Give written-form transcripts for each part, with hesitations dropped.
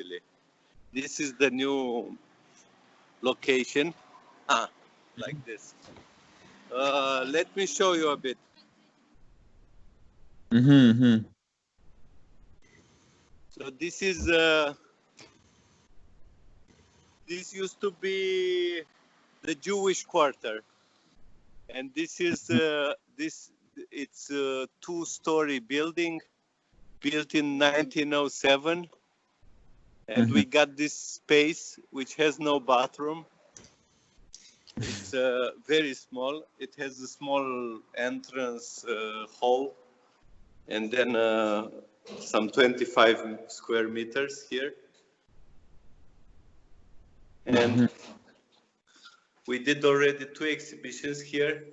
actually. This is the new location. Like this. Let me show you a bit. So this is this used to be the Jewish quarter, and this is it's a two-story building built in 1907, and we got this space which has no bathroom. It's very small. It has a small entrance hall, and then some 25 square meters here. And we did already 2 exhibitions here.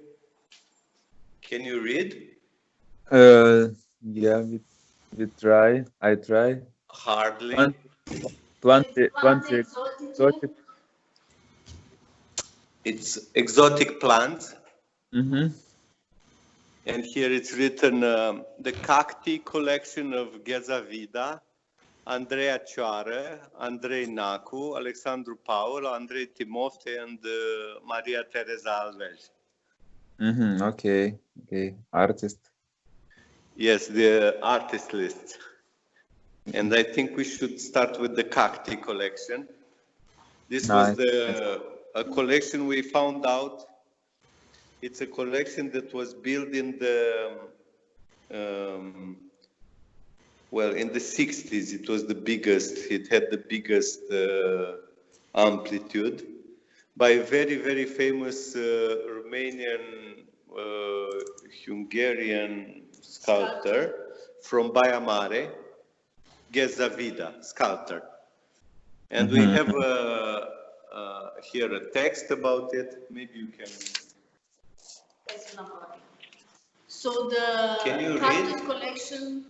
Can you read? Yeah, we try. I try. Hardly. Plante Exotice. It's exotic plants. And here it's written the cacti collection of Ghezavida, Andreea Cioară, Andrei Nacu, Alexandru Paul, Andrei Timofte, and Maria Teresa Alves. Okay. Artist. Yes, the artist list. And I think we should start with the cacti collection. This was a collection we found out. It's a collection that was built in the in the 60s. It was the biggest. It had the biggest amplitude by a very, very famous Romanian, Hungarian sculptor from Baia Mare, Ghezavida, sculptor. And we have here a text about it. Maybe you can. So the cactus collection,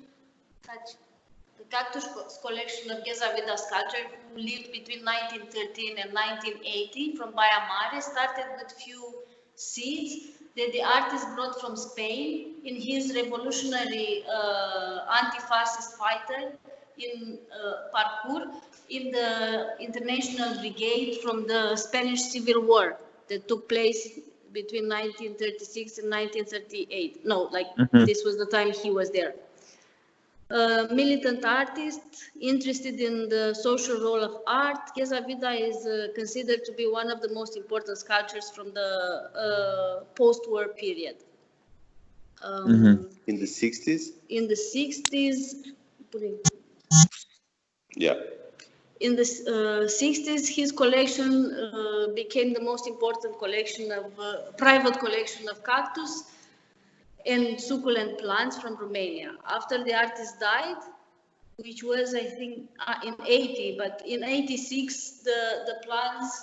the cactus collection of Ghezavida sculptor, who lived between 1913 and 1980 from Baia Mare, started with few seeds that the artist brought from Spain in his revolutionary anti-fascist fighter in parkour in the International Brigade from the Spanish Civil War that took place between 1936 and 1938. No, this was the time he was there. Militant artist, interested in the social role of art, Ghezavida is considered to be one of the most important sculptures from the post-war period. In the 60s? In the 60s. Yeah. In the 60s, his collection became the most important collection of private collection of cactus and succulent plants from Romania. After the artist died, which was, I think, in 80, but in 86, the plants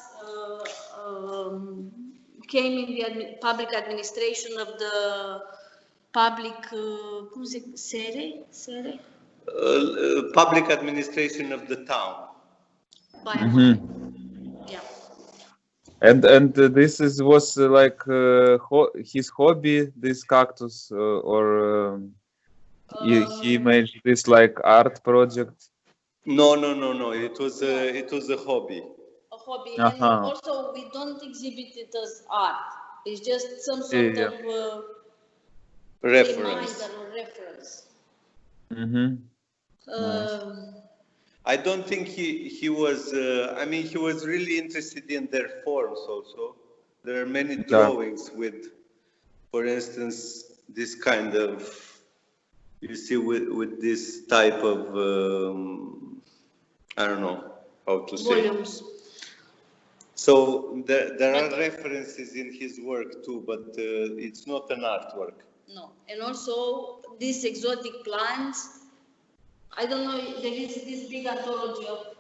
came in the public administration of the public, public administration of the town. Yeah. And this was like his hobby, this cactus, or he made this like art project. No. It was a hobby. A hobby, and also we don't exhibit it as art. It's just some sort of reference. Reminder or reference. I don't think he was. I mean, he was really interested in their forms also. There are many drawings with, for instance, this kind of. You see, with this type of. I don't know how to say. Volumes. So there are references in his work too, but it's not an artwork. No, and also these exotic plants. I don't know, there is this big anthology of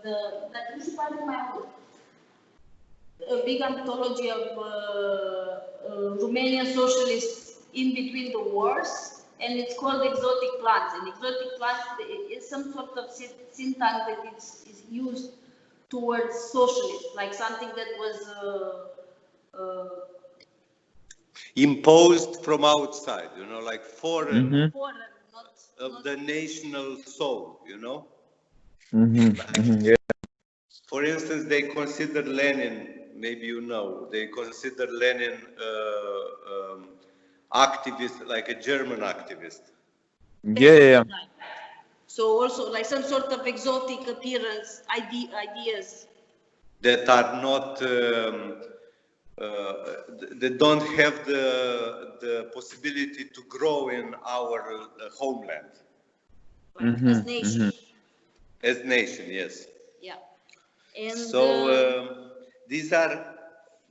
a big anthology of Romanian socialists in between the wars, and it's called Exotic Plants. And exotic plants is some sort of syntax that is used towards socialists, like something that was imposed from outside, you know, like foreign. Foreign. Of the national soul, you know? Yeah. For instance, they consider Lenin, maybe you know, they consider Lenin activist, like a German activist. Yeah. So also like some sort of exotic appearance ideas that are not, they don't have the possibility to grow in our homeland. As nation. As nation, yes. Yeah. And so these are,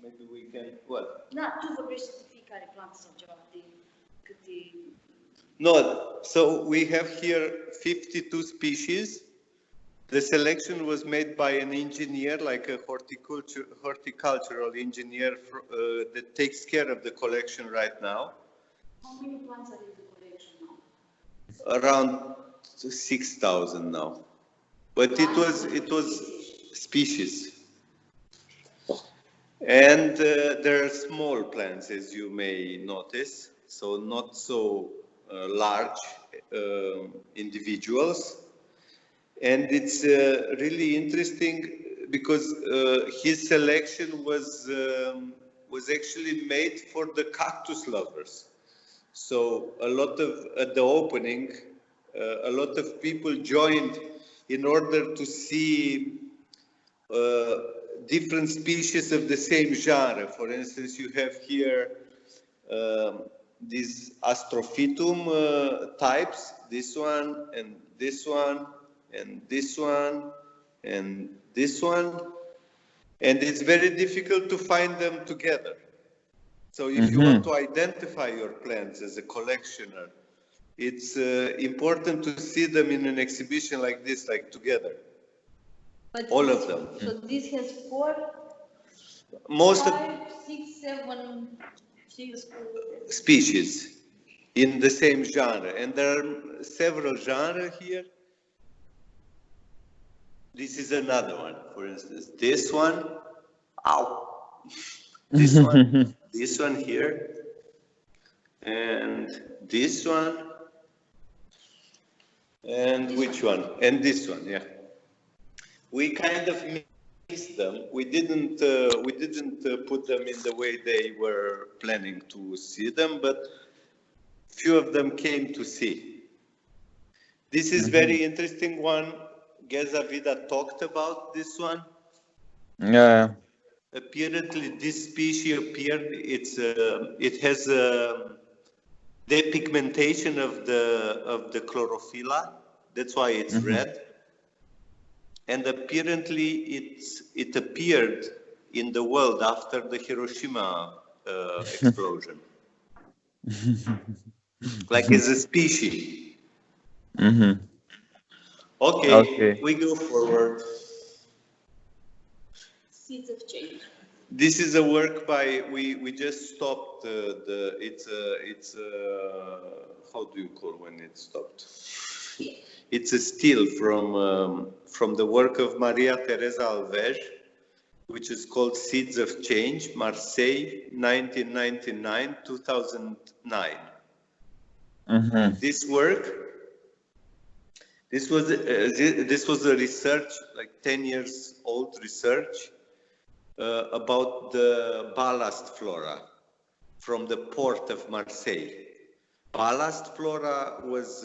maybe we can, what? Da, tu vorbești de fiecare plantă sau ceva de câte... No, so we have here 52 species. The selection was made by an engineer, like a horticultural engineer that takes care of the collection right now. How many plants are in the collection now? Around 6,000 now. But it was species. And there are small plants, as you may notice, so not so large individuals. And it's really interesting because his selection was actually made for the cactus lovers. So a lot of, at the opening, a lot of people joined in order to see different species of the same genre. For instance, you have here these Astrophytum types, this one, and this one, and this one, and this one. And it's very difficult to find them together. So if you want to identify your plants as a collectioner, it's important to see them in an exhibition like this, like together. But all of them. So this has 4, Most 5, of 6, 7 species in the same genre, and there are several genres here. This is another one, for instance. This one, ow. This one, this one here, and this one, and which one? And this one, yeah. We kind of missed them. We didn't put them in the way they were planning to see them, but few of them came to see. This is very interesting one. Gezavida talked about this one. Yeah. Apparently, this species appeared. It has depigmentation of the chlorophylla. That's why it's red. And apparently, it appeared in the world after the Hiroshima explosion, like as a species. Okay, we go forward. Seeds of change. This is a work by, we just stopped it's how do you call when it stopped? It's a still from the work of Maria Teresa Alves, which is called Seeds of Change, Marseille, 1999-2009. This work, this was a research, like 10 years old research, about the ballast flora from the port of Marseille. Ballast flora was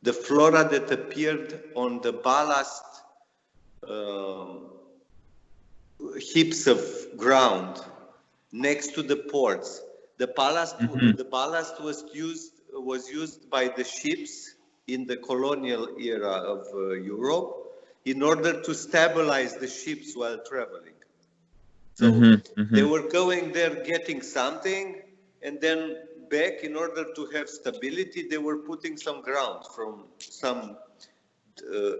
the flora that appeared on the ballast heaps of ground next to the ports. The ballast was used by the ships in the colonial era of Europe in order to stabilize the ships while traveling. So they were going there getting something, and then back, in order to have stability, they were putting some ground from some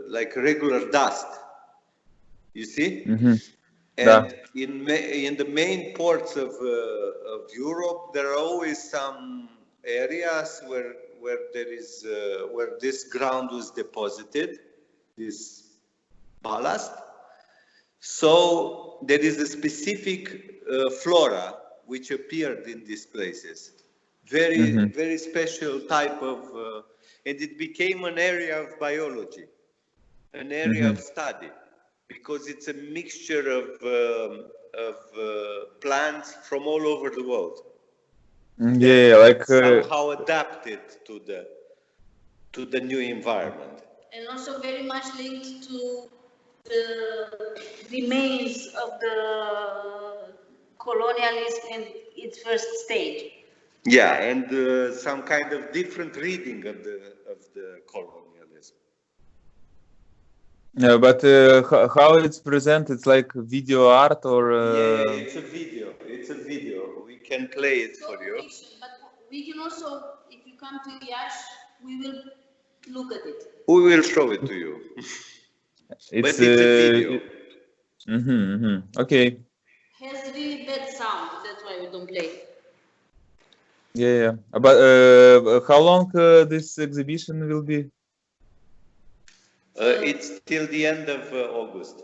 like regular dust. You see? And in the main ports of Europe, there are always some areas where there is where this ground was deposited, this ballast. So there is a specific flora which appeared in these places. very special type of, and it became an area of biology, an area of study, because it's a mixture of plants from all over the world. Yeah, like somehow adapted to the new environment. And also very much linked to the remains of the colonialism in its first stage. Yeah, and some kind of different reading of the colonialism. yeah, but how it's presented? It's like video art or? Yeah, it's a video. It's a video. We can play it for you. But we can also, if you come to Iasi, we will look at it. We will show it to you. It's, but it's a video. Okay. Has really bad sound. That's why we don't play it. Yeah. But how long this exhibition will be? It's till the end of August.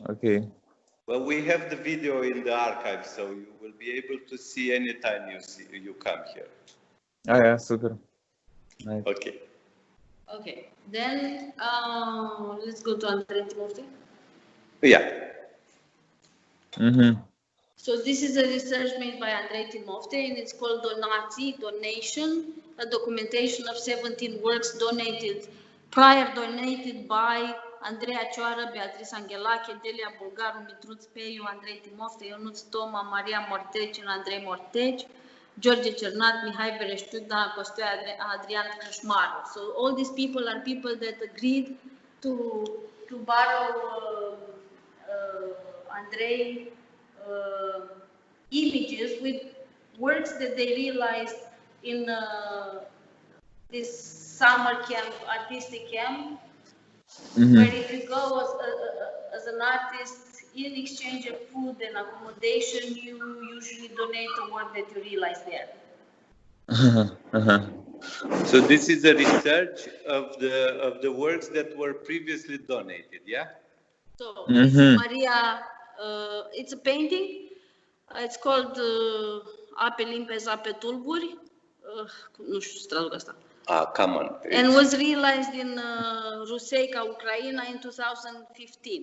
Okay. Well, we have the video in the archive, so you will be able to see anytime you come here. Ah, yeah, super. Nice. Okay. Okay. Then let's go to Andrei Timofte. Yeah. So this is a research made by Andrei Timofte, and it's called Donation, a documentation of 17 works donated by Andreea Cioară, Beatrice Anghelache, Delia Bulgaru, Mitruț Peiu, Andrei Timofte, Ionuț Toma, Maria Morteci and Andrei Morteci, George Cernat, Mihai Bereștiu, Dana Costoia, Adrian Crășmaru. So all these people are people that agreed to borrow Andrei images with works that they realized in this summer camp, artistic camp, where if you go as an artist, in exchange of food and accommodation, you usually donate a work that you realize there. So this is a research of the works that were previously donated, yeah? So this is Maria, it's a painting. It's called Ape limpezi, ape tulburi. Nu știu să traduc asta. Come on. And was realized in Ruseica, Ucraina in 2015.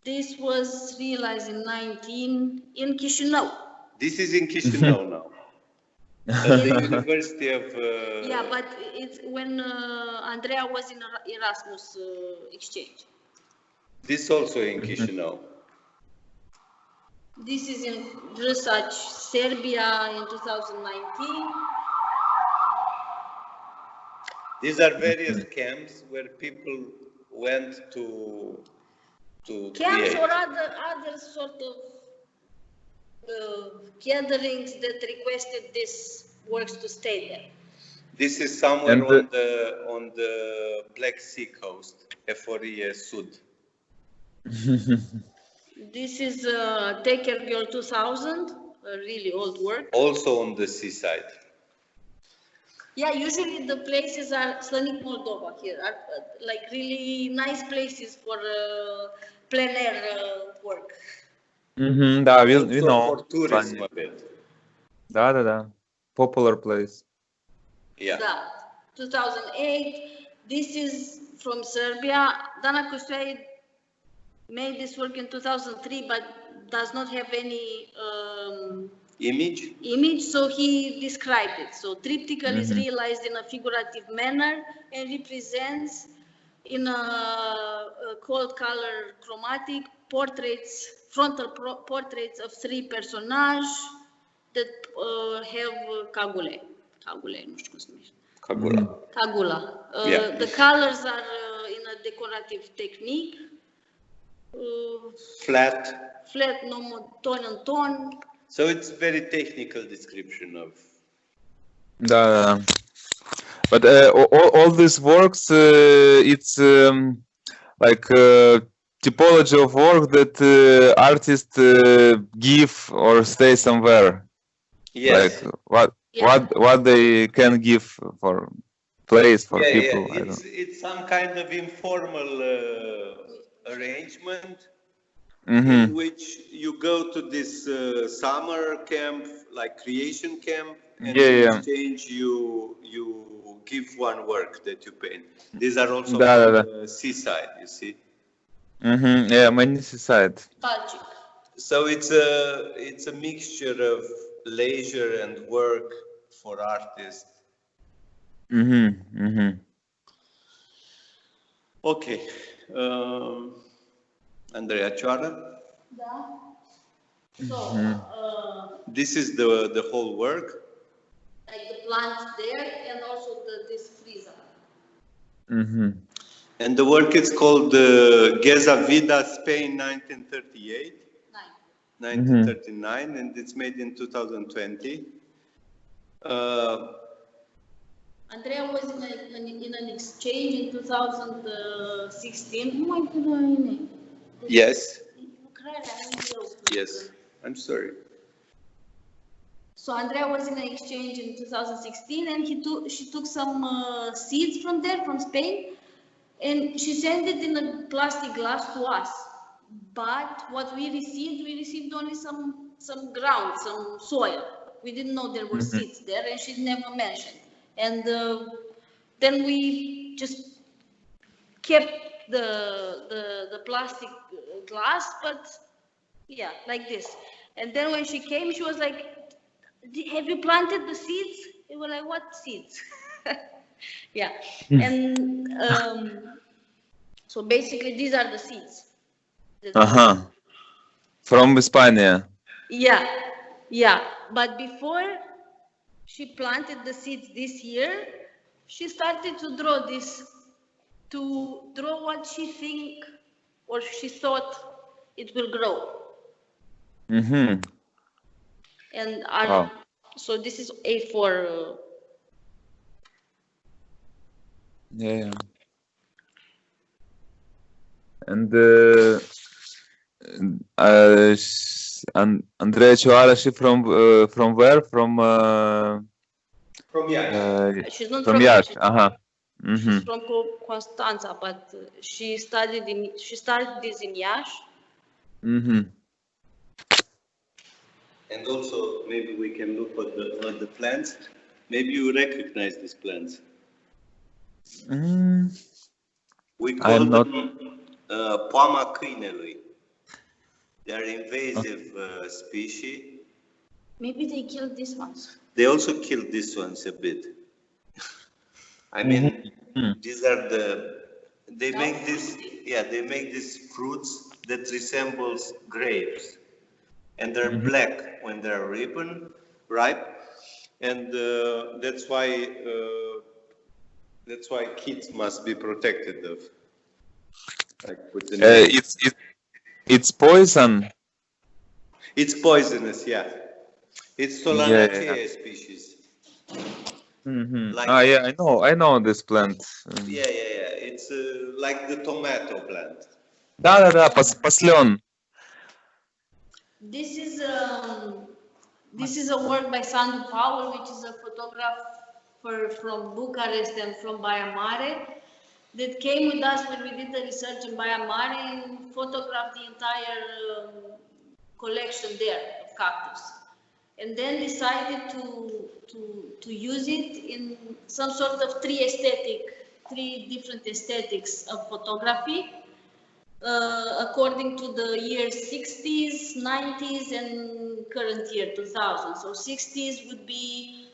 This was realized in Chișinău. This is in Chișinău now. At the University of... Yeah, but it's when Andreea was in Erasmus exchange. This also in Chișinău. This is in Brăsaci, Serbia in 2019. These are various camps where people went to camps create. or other sort of gatherings that requested these works to stay there. This is somewhere on the Black Sea coast, Eforie Sud. This is Take Care Girl 2000, a really old work. Also on the seaside. Yeah, usually the places are Slănic Moldova here, are like really nice places for plein air work. Da, we know. For tourism a bit. Da. Popular place. Yeah. Da. 2008. This is from Serbia. Dana Costoia made this work in 2003, but does not have any image, so he described it. So triptychal is realized in a figurative manner and represents in a cold color chromatic portraits, frontal portraits of three personages that have cagule, nu știu cum se numește. Cagula. Yeah. The colors are in a decorative technique. Flat, tone and tone. So it's very technical description of. Da. But all these works, it's like typology of work that artists give or stay somewhere. Yes. Like what they can give for place for people. Yeah. It's some kind of informal arrangement in which you go to this summer camp like creation camp, and Yeah, in yeah. exchange you give one work that you paint. These are also Da, from da. the seaside, you see. Yeah, many seaside. Baltic. So it's a mixture of leisure and work for artists. Okay, Andreea Cioară. Da. So, This is the whole work. like the plants there, and also this freezer. And the work is called Gheza Vida, Spain, 1938, 1939, and it's made in 2020. Andreea was in an exchange in 2016. Oh my God, Yes. Yes. I'm sorry. So Andreea was in an exchange in 2016, and she took some seeds from there, from Spain, and she sent it in a plastic glass to us. But what we received only some ground, some soil. We didn't know there were seeds there, and she never mentioned. And then we just kept the plastic glass, but yeah, like this. And then when she came, she was like, "Have you planted the seeds?" We were like, "What seeds?" Yeah. And so basically, these are the seeds. From Spain. Yeah. But before she planted the seeds this year, she started to draw what she think or she thought it will grow. And so this is A4. Yeah. And Andreea Cioară, she from where? From Iași. She's not from from Iași. She's from Constanța, but she started this in Iași. And also, maybe we can look at the plants. Maybe you recognize these plants. We call them poama câinelui. They are invasive species. Maybe they killed these ones. They also killed these ones a bit. I mean, these are they make these fruits that resembles grapes, and they're black when they're ripe, and that's why kids must be protected of. Like with the it's poison. It's poisonous, yeah. It's Solanaceae species. Like, I know this plant. Yeah. It's like the tomato plant. Da, paslyon. This is a work by Sandu Paul, which is a photographer from Bucharest and from Baia Mare, that came with us when we did the research in Baia Mare and photographed the entire collection there of cactus, and then decided to use it in some sort of three different aesthetics of photography, according to the years 60s, 90s, and current year 2000. So 60s would be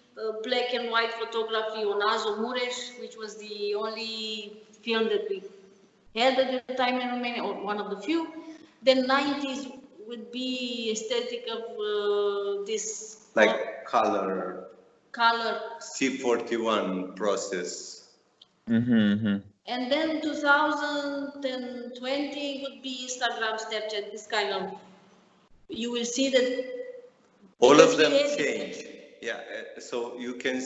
black and white photography on Azo Mureș, which was the only film that we had at the time in Romania, or one of the few. Then 90s would be aesthetic of this like color C41 process. And then 2020 would be Instagram, Snapchat, this kind of, you will see that all of them change. Yeah, so you can,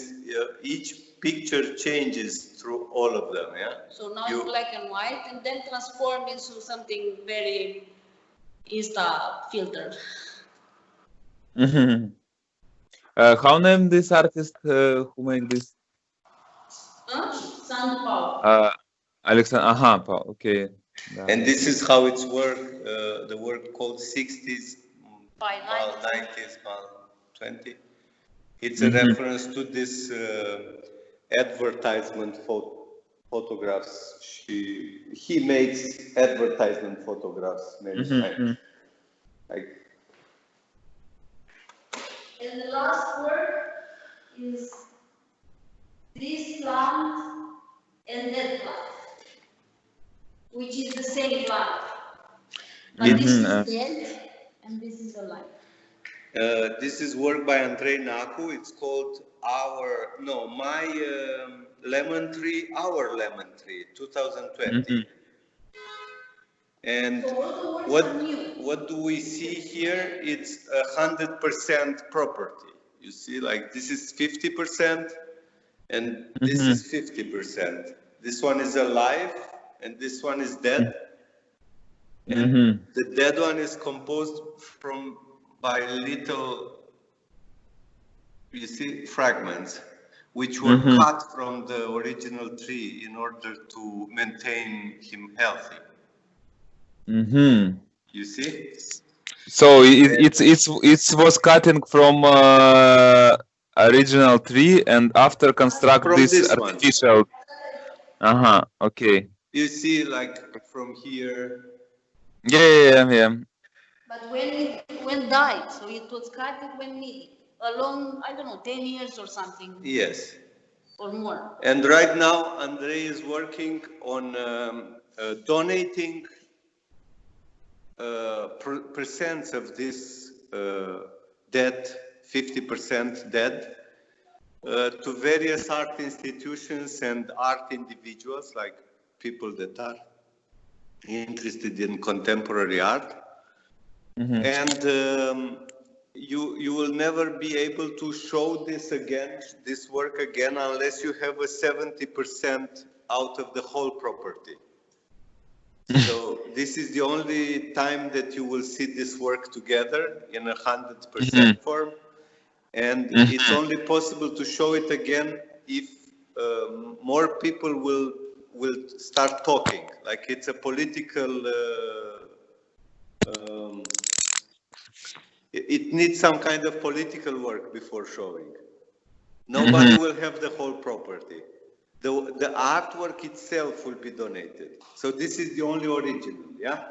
each picture changes through all of them, yeah? So now it's black and white, and then transform into something very Insta filter. How name this artist who made this? Sandu Paul. Alexander, Paul, okay. And this is how it's work, the work called 60s, by 90s, 20. It's a reference to this advertisement photographs. He makes advertisement photographs many times. Like, and the last work is this plant and that plant, which is the same plant. But this is dead and this is alive. This is work by Andrei Nacu. It's called My Lemon Tree, Our Lemon Tree, 2020. And So what do we see here? It's 100% property. You see, like this is 50% and this is 50%. This one is alive and this one is dead. And the dead one is composed by little, you see, fragments, which were cut from the original tree in order to maintain him healthy. You see? So it was cutting from original tree and after construct this artificial. Okay. You see, like from here. Yeah. But when died, so it was cut when needed, along, I don't know, 10 years or something. Yes. Or more. And right now, Andrei is working on donating percents of this dead, 50% dead, to various art institutions and art individuals, like people that are interested in contemporary art. And you will never be able to show this work again, unless you have a 70% out of the whole property. So this is the only time that you will see this work together in 100% form. And it's only possible to show it again if more people will start talking. Like it's a political, it needs some kind of political work before showing. Nobody will have the whole property. The artwork itself will be donated. So this is the only original, yeah?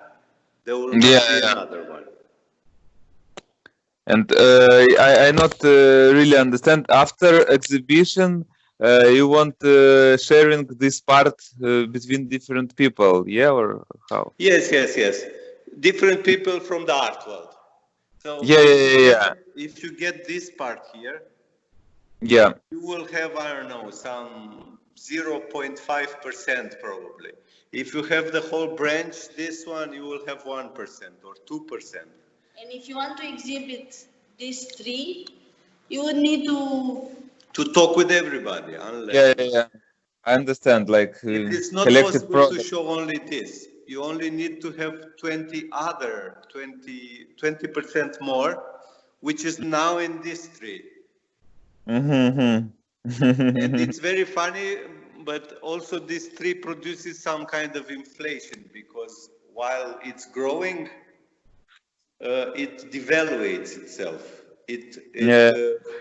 There will not be another one. And I not really understand. After exhibition, you want sharing this part between different people, yeah, or how? Yes. Different people from the art world. So if you get this part here, you will have, I don't know, some 0.5% probably. If you have the whole branch, this one, you will have 1% or 2%. And if you want to exhibit these three, you would need to talk with everybody. Unless I understand. Like it's not possible to show only this. You only need to have 20% more, which is now in this tree. And it's very funny, but also this tree produces some kind of inflation, because while it's growing, it devaluates itself. It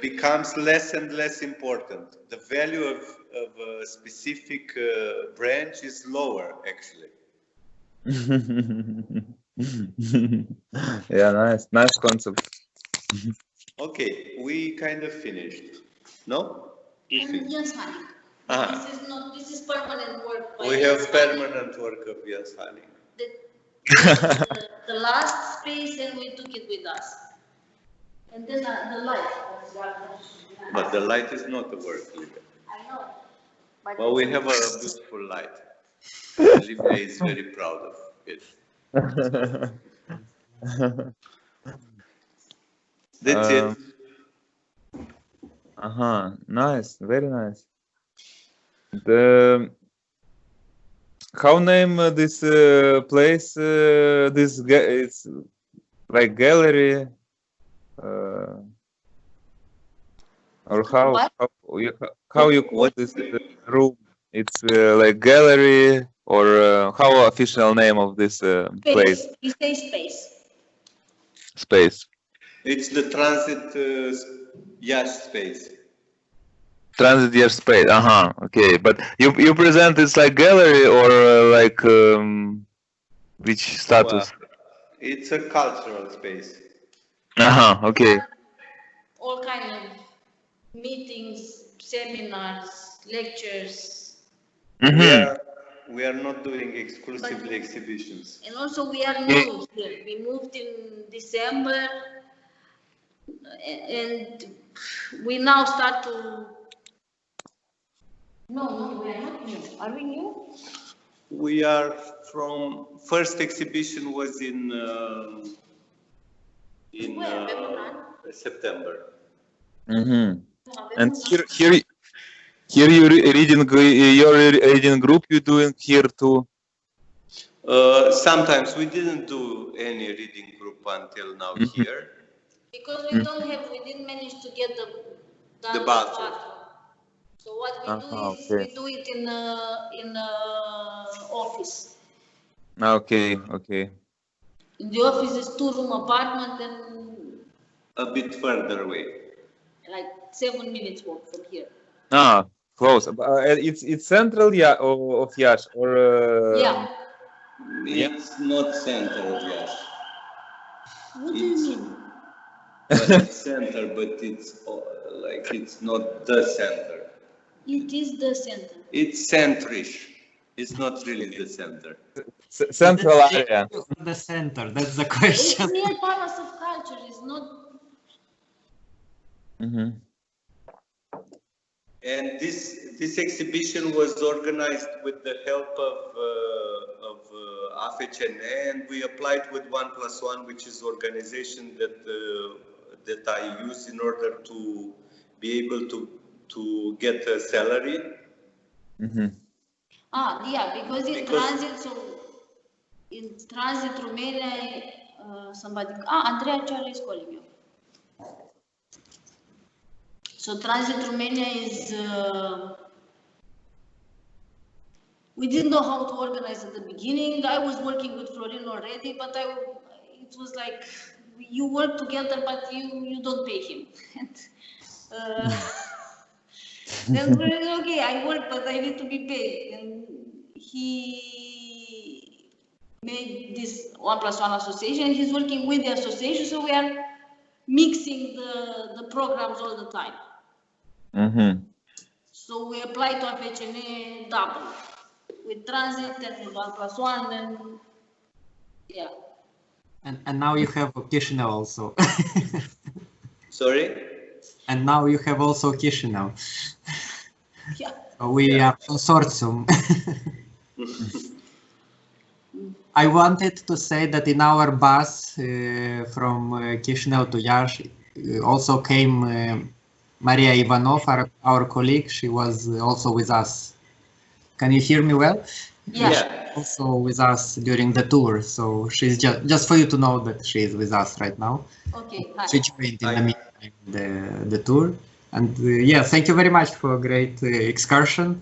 becomes less and less important. The value of a specific branch is lower, actually. Nice concept. Okay, we kind of finished. No? Yes, honey. This is permanent work. We have permanent work of Iasi. The last space, and we took it with us. And then the light. But the light is not a work, Livia. I know. But we have a beautiful light. Livia is very proud of it. That's it. Nice, very nice. How name this place? It's like gallery, or how you call this room? It's like gallery, or how official name of this place? We say space. Space. It's the transit Iași space. Transit year space. Okay. But you present it's like gallery or like which status? Well, it's a cultural space. Okay. All kind of meetings, seminars, lectures. We are not doing exclusively exhibitions. And also we are new here. We moved in December, and we now start to. No, we are not new. Are we new? We are from first exhibition was in September. And here you reading your reading group you doing here too? Sometimes we didn't do any reading group until now here. Because we didn't manage to get the bathroom. So what we do is we do it in office. Okay. In the office is 2-room apartment and a bit further away. Like 7 minutes walk from here. Close. It's central of Iași or yeah. It's not center of Iași. What do you mean? But it's center, but it's like it's not the center. It is the center. It's centrish. It's not really the center. Central area. The center. That's the question. It's near Palace of Culture. It's not. And this exhibition was organized with the help of AFCN, and we applied with 1+1, which is organization that I use in order to be able to get a salary. Because in transit Romania, somebody. Andreea Ceară is calling you. So transit Romania is. We didn't know how to organize at the beginning. I was working with Florin already, but it was like you work together, but you don't pay him. Then we're like, okay, I work, but I need to be paid. And he made this 1+1 association. He's working with the association, so we are mixing the programs all the time. So we apply to AFCN double with transit and with 1+1, and yeah. And now you have Chisinau also. Sorry? And now you have also Chisinau. Yeah. We are consortium. I wanted to say that in our bus from Chisinau to Iași also came Maria Ivanov, our colleague. She was also with us. Can you hear me well? Yeah. Also with us during the tour. So she's just for you to know that she is with us right now. Okay. Hi. She joined in the meantime the tour. And yeah, thank you very much for a great excursion.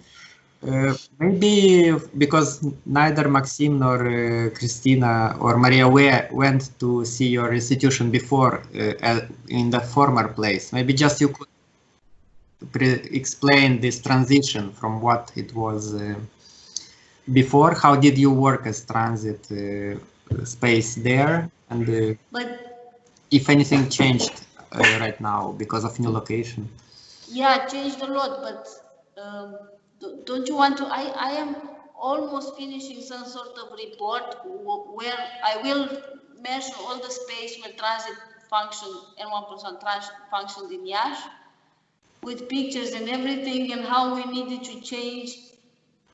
Maybe because neither Maxim nor Christina or Maria went to see your institution before in the former place. Maybe just you could explain this transition from what it was before. How did you work as transit space there? And if anything changed right now because of new location? Yeah, changed a lot, but don't you want to? I am almost finishing some sort of report where I will measure all the space where transit function and 1+1 functions in Iași, with pictures and everything, and how we needed to change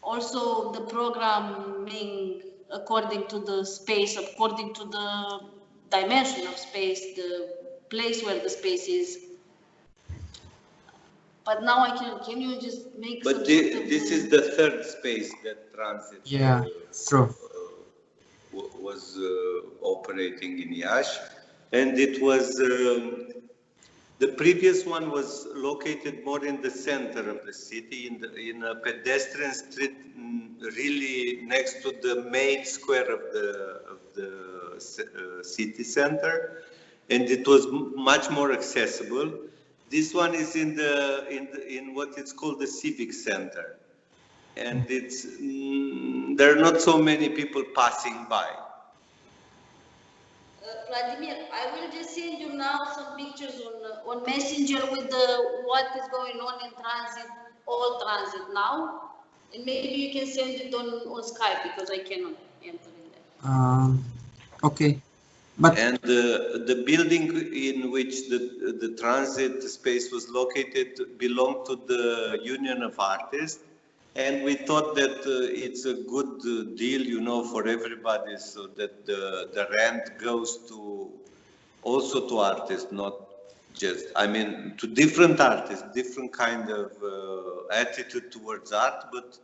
also the programming according to the space, according to the dimension of space, the place where the space is. But now can you just make? But this is the third space that transit. Yeah, true. Was operating in Iași, and it was the previous one was located more in the center of the city, in a pedestrian street, really next to the main square of the city center. and it was much more accessible. This one is in what is called the Civic Center, and it's there are not so many people passing by. Vladimir, I will just send you now some pictures on Messenger with what is going on in transit, all transit now, and maybe you can send it on Skype because I cannot enter in there. Okay. But and the building in which the transit space was located belonged to the Union of Artists, and we thought that it's a good deal, you know, for everybody, so that the rent goes to also to artists, not just, I mean, to different artists, different kind of attitude towards art, but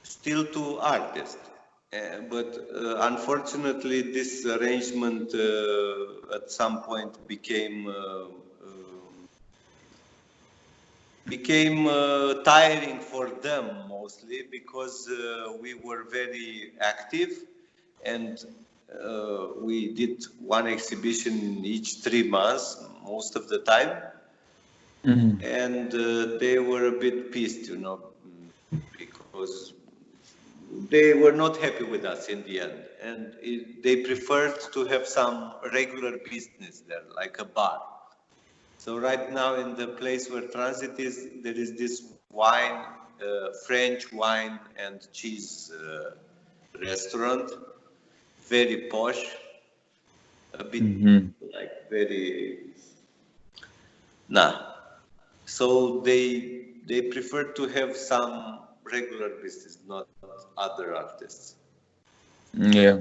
still to artists. But unfortunately, this arrangement at some point became tiring for them, mostly because we were very active, and we did one exhibition each 3 months most of the time. Mm-hmm. And they were a bit pissed, you know, because they were not happy with us in the end, and they preferred to have some regular business there, like a bar. So right now in the place where transit is, there is this wine, French wine and cheese restaurant, very posh, a bit like very, So they prefer to have some regular business, not other artists. Yeah.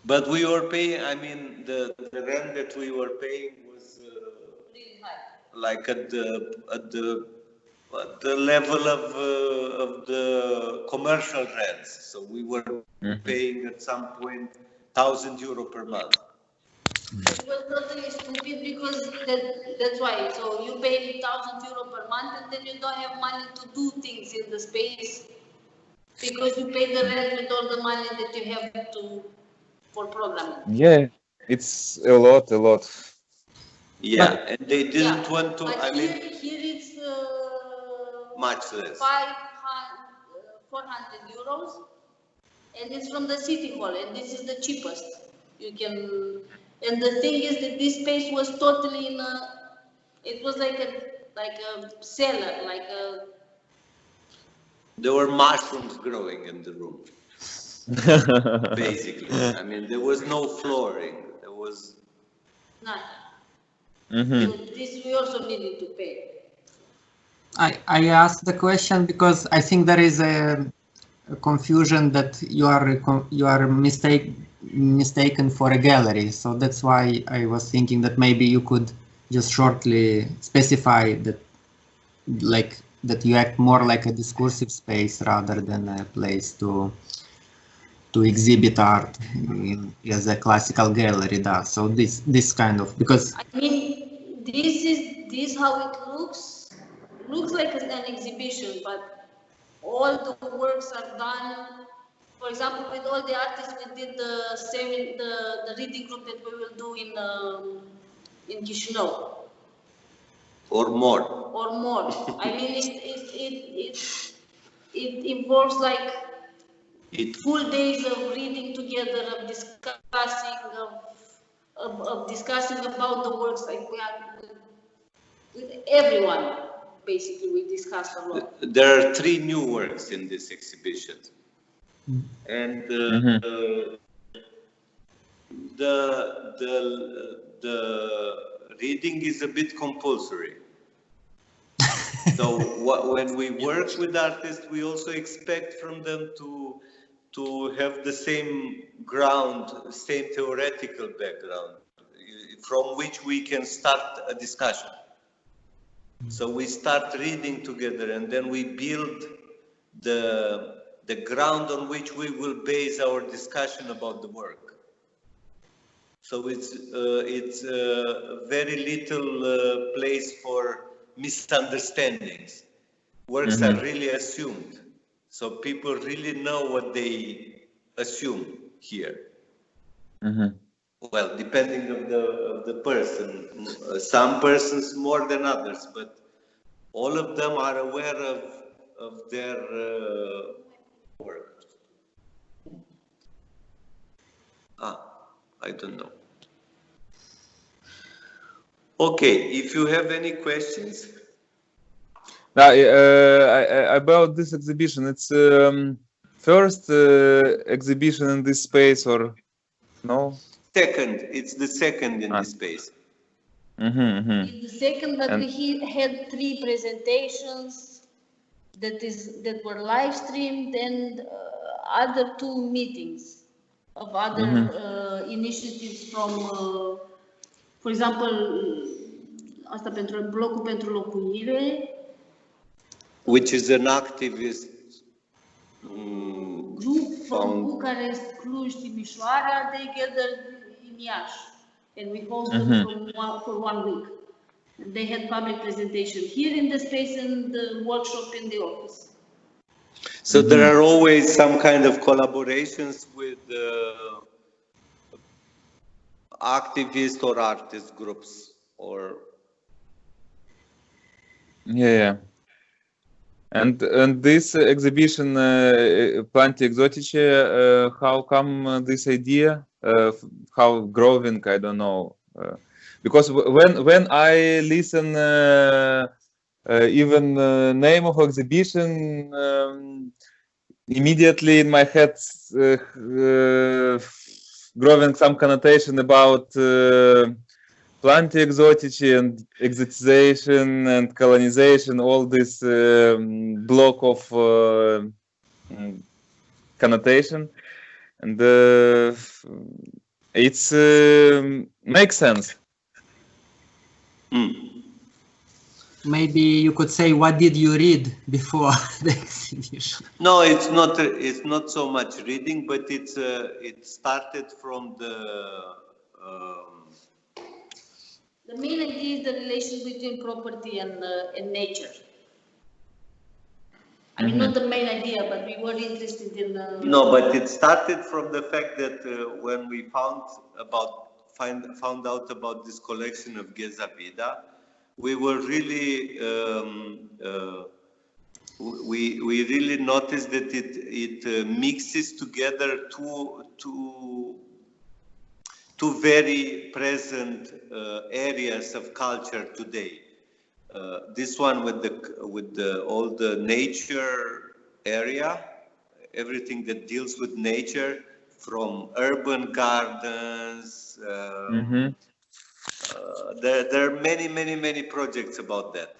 But we were paying, I mean, the rent that we were paying was really high. Like at the level of the commercial rents. So we were paying at some point €1,000 per month. It was totally stupid because that's why. So you pay €1,000 per month, and then you don't have money to do things in the space because you pay the rent with all the money that you have for programming. Yeah, it's a lot. Yeah, and they didn't want to. But I mean, here it's much less. 400 euros, and it's from the city hall, and this is the cheapest you can. And the thing is that this space was totally in a. It was like a cellar, like a. There were mushrooms growing in the room. Basically, I mean, there was no flooring. There was Nothing. Mm-hmm. So this we also needed to pay. I asked the question because I think there is a confusion that you are mistaken for a gallery. So that's why I was thinking that maybe you could just shortly specify that, like that you act more like a discursive space rather than a place to exhibit art as a classical gallery does. So this kind of, because I mean, this how it looks like an exhibition, but all the works are done. For example, with all the artists, we did the reading group that we will do in Chișinău. Or more. I mean, it involves like full days of reading together, of discussing about the works. Like we are with everyone, basically, we discussed a lot. There are 3 new works in this exhibition, and the reading is a bit compulsory. So when we work with artists, we also expect from them to have the same same theoretical background, from which we can start a discussion. So we start reading together, and then we build the ground on which we will base our discussion about the work. So it's very little place for misunderstandings. Works are really assumed, so people really know what they assume here. well, depending of the person, some persons more than others, but all of them are aware of their work. I don't know. Okay, if you have any questions. Now, about this exhibition, it's first exhibition in this space, or no? Second, it's the second in this space. In the second, but we had 3 presentations that were live streamed, and other 2 meetings of other initiatives from, for example, asta pentru blocul pentru locuire, which is an activist group from Bucharest, Cluj, Timișoara. They gathered in Iasi, and we hosted for 1 week. And they had public presentation here in the space and the workshop in the office. So there are always some kind of collaborations with activist or artist groups, or yeah. And this exhibition, Plante Exotice, how come this idea? How growing? I don't know. Because when I listen, even name of exhibition, immediately in my head growing some connotation about Plante Exotice and exotization and colonization, all this block of connotation, and it's makes sense. Maybe you could say, what did you read before the exhibition? No, it's not. It's not so much reading, but it's it started from the main idea is the relation between property and nature. I mean, not the main idea, but we were interested in. No, but it started from the fact that when we found out about this collection of Gheza Vida, we were really we really noticed that it mixes together two very present areas of culture today. This one with all the nature area, everything that deals with nature, from urban gardens. There are many projects about that,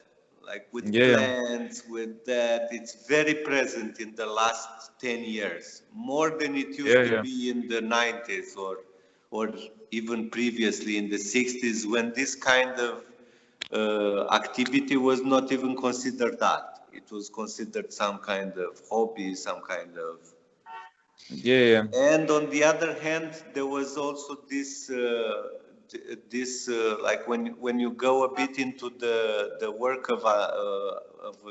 like with plants, with that. It's very present in the last 10 years, more than it used to be in the 90s or even previously in the 60s, when this kind of activity was not even considered art. It was considered some kind of hobby, some kind of... And on the other hand, there was also this like when you go a bit into the work of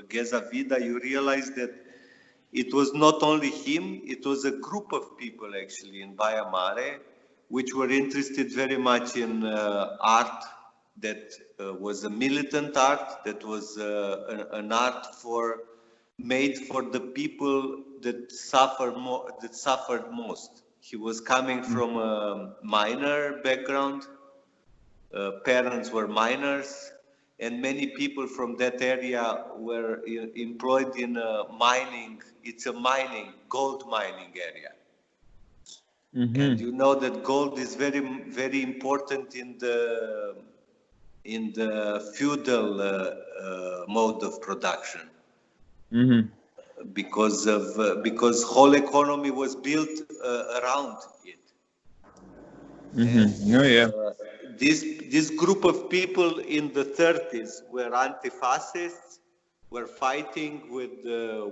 Gheza Vida, you realize that it was not only him, it was a group of people actually in Baia Mare, which were interested very much in art that was a militant art, that was an art made for the people that suffered most. He was coming from a miner background. Parents were miners, and many people from that area were employed in mining. It's a gold mining area. And you know that gold is very important in the feudal mode of production, because whole economy was built around it. This group of people in the 30s were anti-fascists, were fighting with the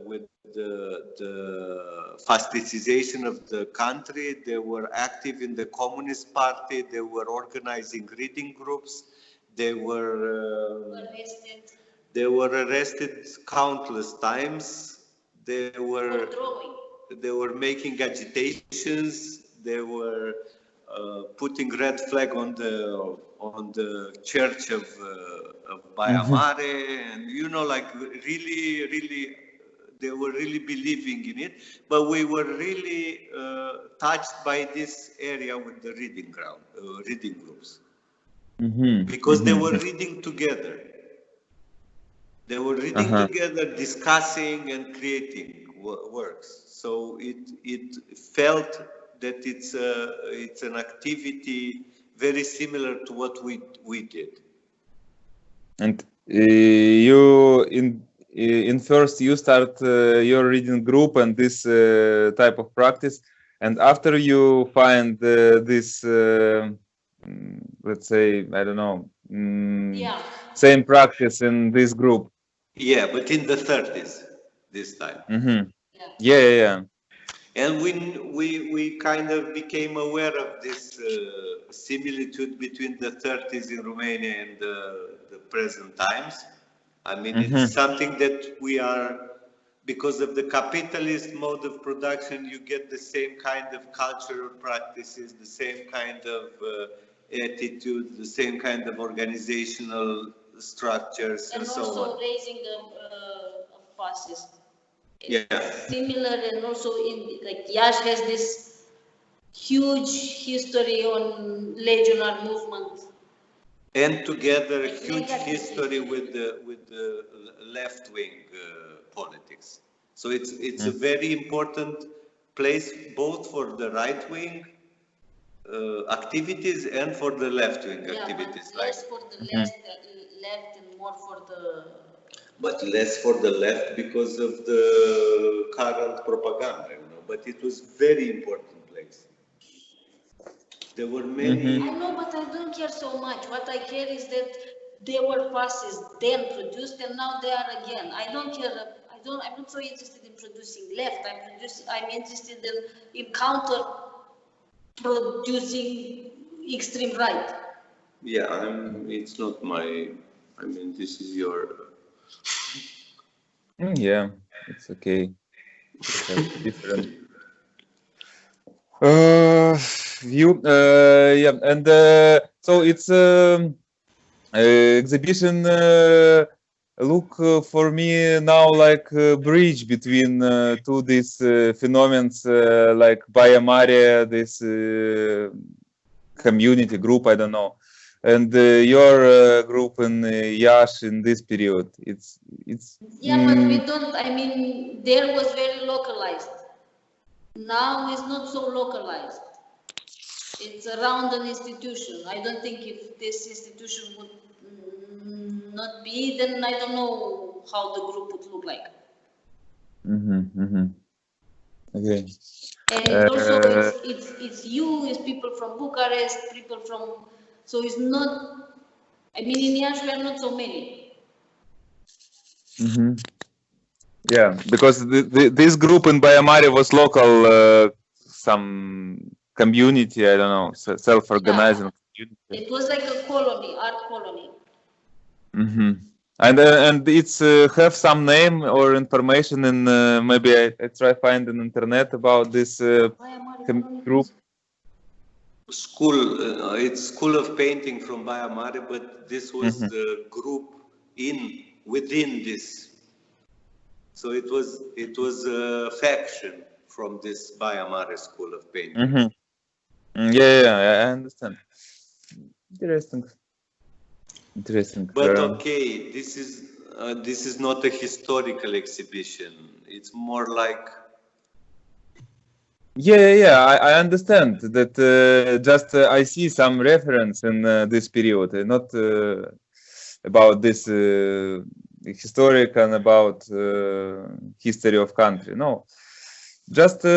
fascistization of the country. They were active in the Communist Party. They were organizing reading groups. They were arrested countless times. They were making agitations. They were putting red flag on the church of Baia Mare, and you know, like really, they were really believing in it. But we were really touched by this area with the reading groups, because they were reading together. They were reading together, discussing and creating works. So it felt that it's an activity very similar to what we did. And you in first you start your reading group and this type of practice, and after you find this let's say, I don't know, same practice in this group. Yeah, but in the 30s this time. Yeah. And we kind of became aware of this similitude between the 30s in Romania and the present times. I mean, it's something that we are, because of the capitalist mode of production, you get the same kind of cultural practices, the same kind of attitude, the same kind of organizational structures, and so on. And also raising the passes. Yeah. Similar, and also like Iasi has this huge history on legionary movement. And together, a huge history with the left-wing politics. So it's a very important place both for the right-wing activities and for the left-wing activities. Less for the left and more for the. But less for the left because of the current propaganda, you know. But it was very important place. There were many. I know, but I don't care so much. What I care is that there were passes then produced, and now they are again. I don't care. I'm not so interested in producing left. I'm interested in counter producing extreme right. Yeah, it's not my. I mean, this is your. Yeah, it's okay. It's different view. Yeah, and so it's exhibition. Look for me now like a bridge between two these phenomena, like Baia Mare, this community group. I don't know. And your group in Iasi in this period, it's yeah, but we don't. I mean, there was very localized. Now it's not so localized. It's around an institution. I don't think if this institution would not be, then I don't know how the group would look like. Okay. And also, it's you, it's people from Bucharest, people from. So it's not, I mean, in Iasi we are not so many. Yeah, because this group in Baia Mare was local, some community, I don't know, self-organizing community. It was like a colony, art colony. And it's have some name or information, and maybe I try find on internet about this group. School, it's School of Painting from Baia Mare, but this was the group within this. So it was a faction from this Baia Mare School of Painting. Yeah, I understand. Interesting. But okay, this is not a historical exhibition. It's more like. Yeah, I understand that. Just I see some reference in this period, not about this historic and about history of country. No, just we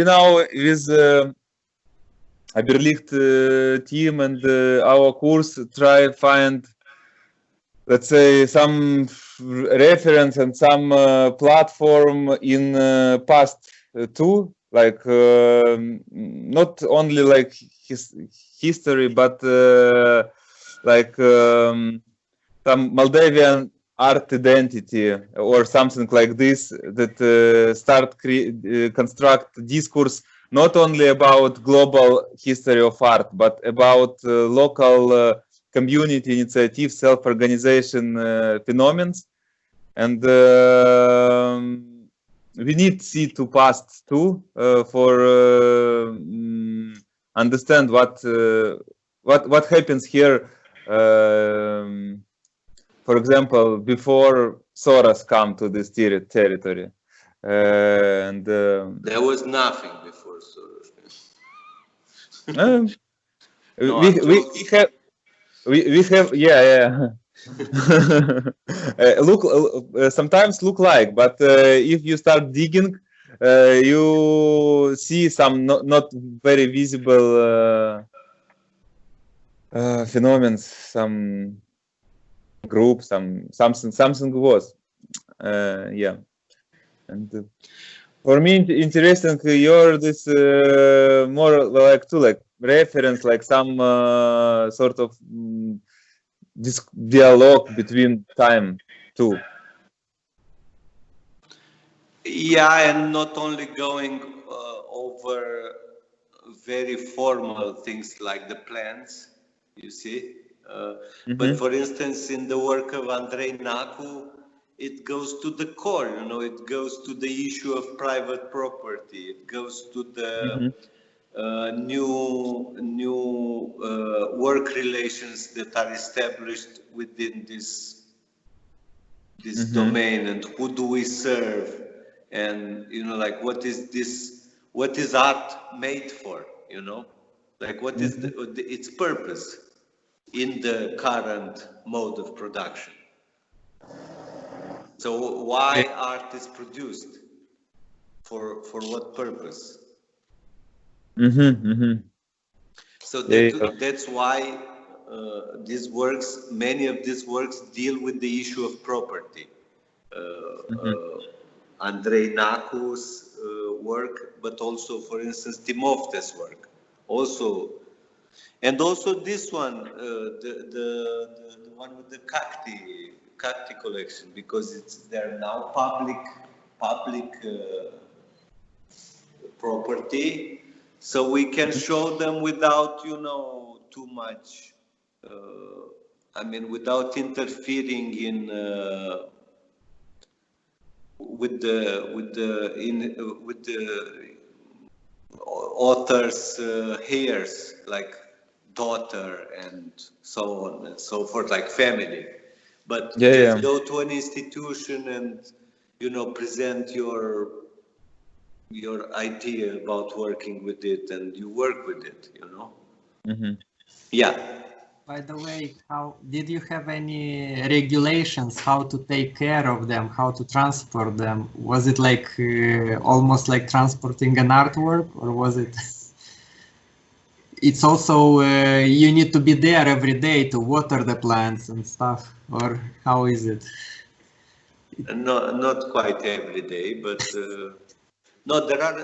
now with Aberlicht team and our course try find, let's say, some reference and some platform in past too, like not only like history, but like some Moldavian art identity or something like this that start construct discourse not only about global history of art, but about local community initiative, self-organization phenomena. And we need see to past too for understand what happens here. For example, before Soros come to this territory, and there was nothing before Soros. we have yeah. Sometimes look like, but if you start digging, you see some not very visible phenomena, some group, something was, yeah. And for me, interesting. You're this more like to like reference, like some sort of this dialogue between time too. Yeah, and not only going over very formal things like the plans, you see. But for instance, in the work of Andrei Nacu, it goes to the core, you know, it goes to the issue of private property, it goes to the new work relations that are established within this domain, and who do we serve, and you know, like what is art made for, you know, like what is its purpose in the current mode of production. So why art is produced, for what purpose? So that's why these works, many of these works deal with the issue of property. Andrei Nacu's work, but also, for instance, Timofte's work, also, and also this one, the one with the cacti collection, because they're now public property, so we can show them without, you know, too much. I mean, without interfering in with the author's heirs, like daughter and so on and so forth, like family. But just go to an institution and, you know, present your idea about working with it, and you work with it, you know. Yeah. By the way, how did you have any regulations how to take care of them, how to transport them? Was it like almost like transporting an artwork, or was it? It's also you need to be there every day to water the plants and stuff, or how is it? No, not quite every day, but no, there are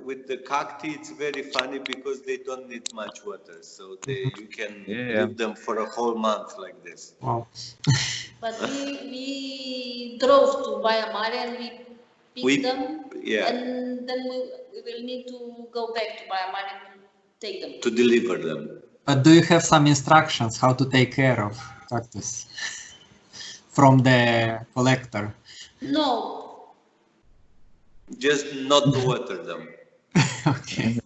with the cacti. It's very funny because they don't need much water, so you can leave them for a whole month like this. Wow. But we drove to Baia Mare and we picked them, and then we will need to go back to Baia Mare to take them. To deliver them. But do you have some instructions how to take care of cactus from the collector? No. Just not to water them. Okay.